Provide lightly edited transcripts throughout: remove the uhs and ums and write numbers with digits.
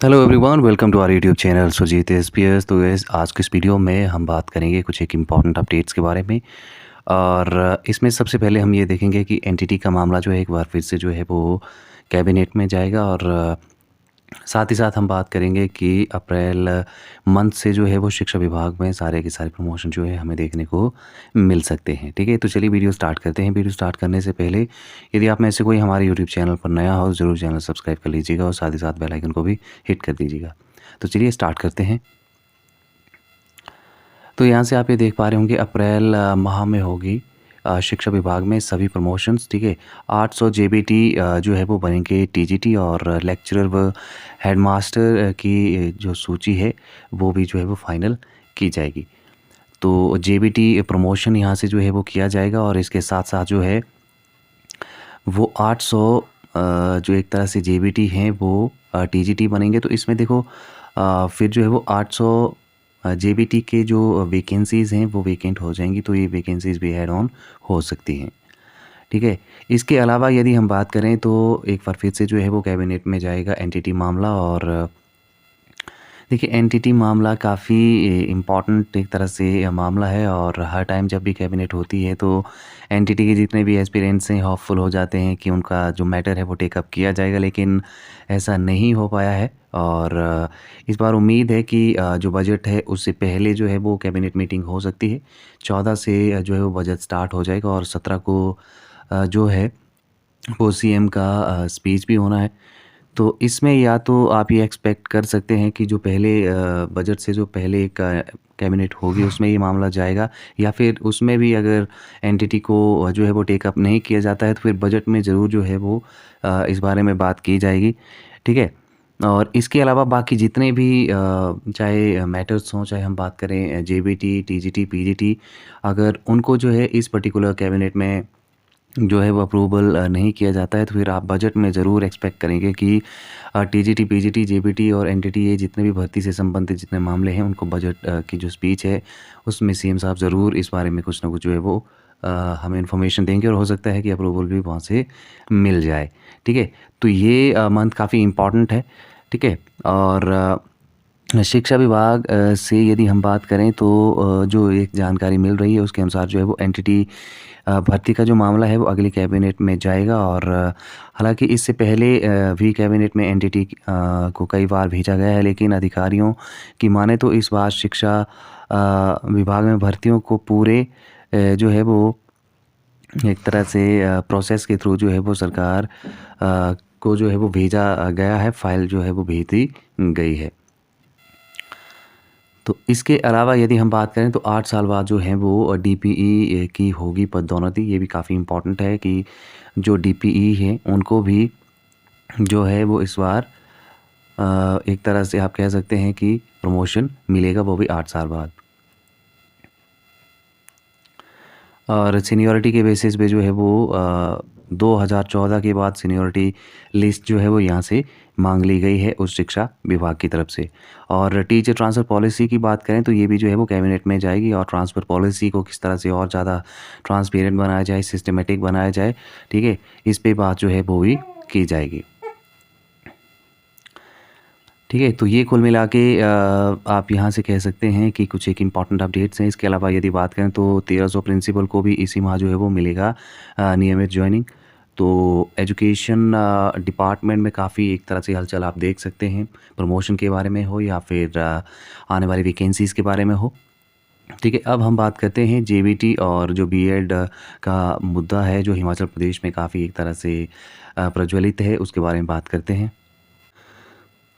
Hello everyone, welcome to our YouTube channel Sujit SPS. तो guys, आज की इस वीडियो में हम बात करेंगे कुछ एक इम्पॉर्टेंट अपडेट्स के बारे में। और इसमें सबसे पहले हम ये देखेंगे कि एनटीटी का मामला जो है एक बार फिर से जो है वो कैबिनेट में जाएगा। और साथ ही साथ हम बात करेंगे कि अप्रैल मंथ से जो है वो शिक्षा विभाग में सारे के सारे प्रमोशन जो है हमें देखने को मिल सकते हैं। ठीक है, तो चलिए वीडियो स्टार्ट करते हैं। वीडियो स्टार्ट करने से पहले यदि आप में से कोई हमारे यूट्यूब चैनल पर नया हो, ज़रूर चैनल सब्सक्राइब कर लीजिएगा और साथ ही साथ बेल आइकन को भी हिट कर दीजिएगा। तो चलिए स्टार्ट करते हैं। तो यहाँ से आप ये देख पा रहे होंगे अप्रैल माह में होगी शिक्षा विभाग में सभी प्रमोशंस। ठीक है, 800 जेबीटी जो है वो बनेंगे टीजीटी, और लेक्चरर व हेडमास्टर की जो सूची है वो भी जो है वो फाइनल की जाएगी। तो जेबीटी प्रमोशन यहाँ से जो है वो किया जाएगा, और इसके साथ साथ जो है वो 800 जो एक तरह से जेबीटी हैं वो टीजीटी बनेंगे। तो इसमें देखो फिर जो है वो 800 जेबीटी के जो वैकेंसीज़ हैं वो वेकेंट हो जाएंगी, तो ये वैकेंसीज़ भी ऐड ऑन हो सकती हैं। ठीक है, इसके अलावा यदि हम बात करें तो एक बार फिर से जो है वो कैबिनेट में जाएगा एनटीटी मामला। और देखिए, एनटीटी मामला काफ़ी इम्पॉर्टेंट एक तरह से मामला है, और हर टाइम जब भी कैबिनेट होती है तो एनटीटी के जितने भी एस्पिरेंट्स हैं होपफुल हो जाते हैं कि उनका जो मैटर है वो टेकअप किया जाएगा, लेकिन ऐसा नहीं हो पाया है। और इस बार उम्मीद है कि जो बजट है उससे पहले जो है वो कैबिनेट मीटिंग हो सकती है। 14 से जो है वो बजट स्टार्ट हो जाएगा, और 17 को जो है वो सीएम का स्पीच भी होना है। तो इसमें या तो आप ये एक्सपेक्ट कर सकते हैं कि जो पहले बजट से जो पहले एक कैबिनेट होगी उसमें ये मामला जाएगा, या फिर उसमें भी अगर एनटीटी को जो है वो टेकअप नहीं किया जाता है तो फिर बजट में ज़रूर जो है वो इस बारे में बात की जाएगी। ठीक है, और इसके अलावा बाकी जितने भी चाहे मैटर्स हों, चाहे हम बात करें जेबीटी, टीजीटी, पीजीटी, अगर उनको जो है इस पर्टिकुलर कैबिनेट में जो है वो अप्रूवल नहीं किया जाता है तो फिर आप बजट में ज़रूर एक्सपेक्ट करेंगे कि टीजीटी, पीजीटी, जेबीटी और एनटीटी, ये जितने भी भर्ती से संबंधित जितने मामले हैं उनको बजट की जो स्पीच है उसमें सीएम साहब ज़रूर इस बारे में कुछ ना कुछ जो है वो हमें इन्फॉर्मेशन देंगे, और हो सकता है कि अप्रूवल भी वहाँ से मिल जाए। ठीक है, तो ये मंथ काफ़ी इम्पॉर्टेंट है। ठीक है, और शिक्षा विभाग से यदि हम बात करें तो जो एक जानकारी मिल रही है उसके अनुसार जो है वो एनटीटी भर्ती का जो मामला है वो अगली कैबिनेट में जाएगा। और हालांकि इससे पहले भी कैबिनेट में एनटीटी को कई बार भेजा गया है, लेकिन अधिकारियों की माने तो इस बार शिक्षा विभाग में भर्तियों को पूरे जो है वो एक तरह से प्रोसेस के थ्रू जो है वो सरकार को जो है वो भेजा गया है, फाइल जो है वो भेज दी गई है। तो इसके अलावा यदि हम बात करें तो 8 साल बाद जो है वो डीपीई की होगी पदोन्नति। ये भी काफ़ी इम्पोर्टेंट है कि जो डीपीई हैं उनको भी जो है वो इस बार एक तरह से आप कह सकते हैं कि प्रमोशन मिलेगा, वो भी 8 साल बाद। और सीनियरिटी के बेसिस पे जो है वो 2014 के बाद सीनियरिटी लिस्ट जो है वो यहाँ से मांग ली गई है उस शिक्षा विभाग की तरफ से। और टीचर ट्रांसफ़र पॉलिसी की बात करें तो ये भी जो है वो कैबिनेट में जाएगी, और ट्रांसफ़र पॉलिसी को किस तरह से और ज़्यादा ट्रांसपेरेंट बनाया जाए, सिस्टमेटिक बनाया जाए, ठीक है, इस पे बात जो है वो भी की जाएगी। ठीक है, तो ये कुल मिला के आप यहाँ से कह सकते हैं कि कुछ एक इम्पॉर्टेंट अपडेट्स हैं। इसके अलावा यदि बात करें तो 1300 प्रिंसिपल को भी इसी माह जो है वो मिलेगा नियमित जॉइनिंग। तो एजुकेशन डिपार्टमेंट में काफ़ी एक तरह से हलचल आप देख सकते हैं, प्रमोशन के बारे में हो या फिर आने वाली वैकेंसीज़ के बारे में हो। ठीक है, अब हम बात करते हैं जेबीटी और जो बीएड का मुद्दा है जो हिमाचल प्रदेश में काफ़ी एक तरह से प्रज्वलित है, उसके बारे में बात करते हैं।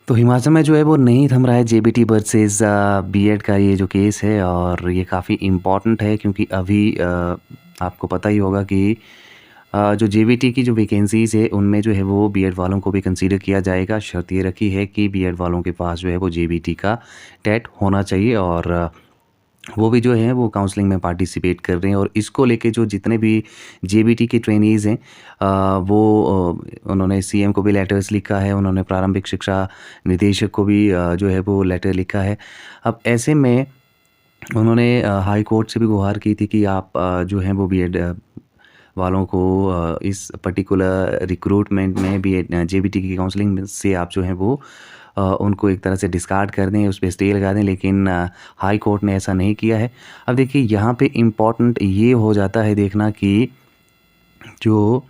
तो हिमाचल में जो है वो नहीं थम रहा है जेबीटी वर्सेस बीएड का ये जो केस है, और ये काफ़ी इम्पॉर्टेंट है क्योंकि अभी आपको पता ही होगा कि जो जेबीटी की जो वैकेंसीज़ है उनमें जो है वो बीएड वालों को भी कंसीडर किया जाएगा। शर्त ये रखी है कि बीएड वालों के पास जो है वो जेबीटी का टेट होना चाहिए, और वो भी जो है वो काउंसलिंग में पार्टिसिपेट कर रहे हैं। और इसको लेके जो जितने भी जेबीटी के ट्रेनीज़ हैं वो उन्होंने सीएम को भी लेटर्स लिखा है, उन्होंने प्रारंभिक शिक्षा निदेशक को भी जो है वो लेटर लिखा है। अब ऐसे में उन्होंने हाई कोर्ट से भी गुहार की थी कि आप जो हैं वो बीएड वालों को इस पर्टिकुलर रिक्रूटमेंट में बीएड जेबीटी की काउंसलिंग से आप जो हैं वो उनको एक तरह से डिस्कार्ड कर दें, उस पे स्टे लगा दें, लेकिन हाई कोर्ट ने ऐसा नहीं किया है। अब देखिए यहाँ पे इम्पॉर्टेंट ये हो जाता है देखना कि जो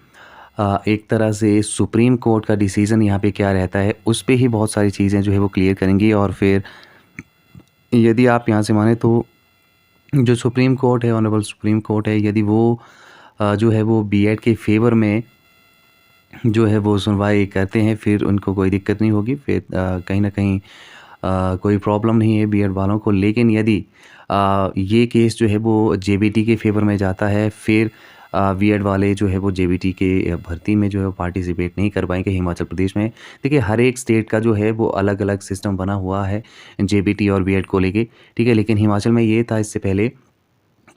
एक तरह से सुप्रीम कोर्ट का डिसीज़न यहाँ पे क्या रहता है, उस पे ही बहुत सारी चीज़ें जो है वो क्लियर करेंगी। और फिर यदि आप यहाँ से माने तो जो सुप्रीम कोर्ट है, ऑनरेबल सुप्रीम कोर्ट है, यदि वो जो है वो बीएड के फेवर में जो है वो सुनवाई करते हैं, फिर उनको कोई दिक्कत नहीं होगी, फिर कहीं न कहीं कोई प्रॉब्लम नहीं है बीएड वालों को। लेकिन यदि ये केस जो है वो जेबीटी के फेवर में जाता है, फिर बीएड वाले जो है वो जेबीटी के भर्ती में जो है वो पार्टिसिपेट नहीं कर पाएँगे हिमाचल प्रदेश में। देखिए हर एक स्टेट का जो है वो अलग-अलग सिस्टम बना हुआ है जेबीटी और बीएड को लेके, ठीक है? लेकिन हिमाचल में ये था इससे पहले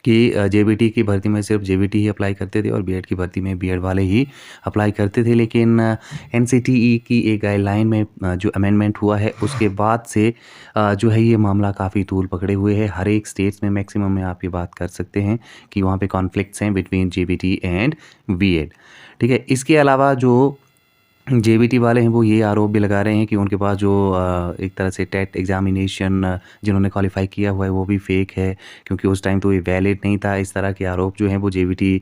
कि जेबीटी की भर्ती में सिर्फ जेबीटी ही अप्लाई करते थे और बीएड की भर्ती में बीएड वाले ही अप्लाई करते थे। लेकिन एनसीटीई की एक गाइडलाइन में जो अमेंडमेंट हुआ है, उसके बाद से जो है ये मामला काफ़ी तूल पकड़े हुए है। हर एक स्टेट्स में मैक्सिमम में आप ये बात कर सकते हैं कि वहाँ पे कॉन्फ्लिक्ट्स हैं बिटवीन जेबीटी एंड बीएड, ठीक है? इसके अलावा जो जेबीटी वाले हैं वो ये आरोप भी लगा रहे हैं कि उनके पास जो एक तरह से टेट एग्ज़ामिनेशन जिन्होंने क्वालिफ़ाई किया हुआ है वो भी फ़ेक है, क्योंकि उस टाइम तो ये वैलिड नहीं था। इस तरह के आरोप जो हैं वो जेबीटी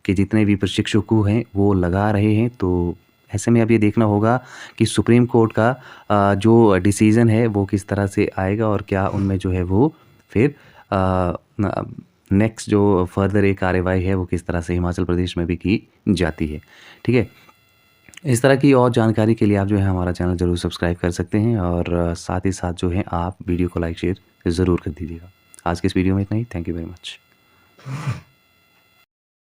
के जितने भी प्रशिक्षकों हैं वो लगा रहे हैं। तो ऐसे में अब ये देखना होगा कि सुप्रीम कोर्ट का जो डिसीज़न है वो किस तरह से आएगा और क्या उनमें जो है वो फिर नेक्स्ट जो फर्दर एक कार्यवाही है वो किस तरह से हिमाचल प्रदेश में भी की जाती है, ठीक है? इस तरह की और जानकारी के लिए आप जो है हमारा चैनल ज़रूर सब्सक्राइब कर सकते हैं और साथ ही साथ जो है आप वीडियो को लाइक शेयर ज़रूर कर दीजिएगा। आज के इस वीडियो में इतना ही। Thank you very much.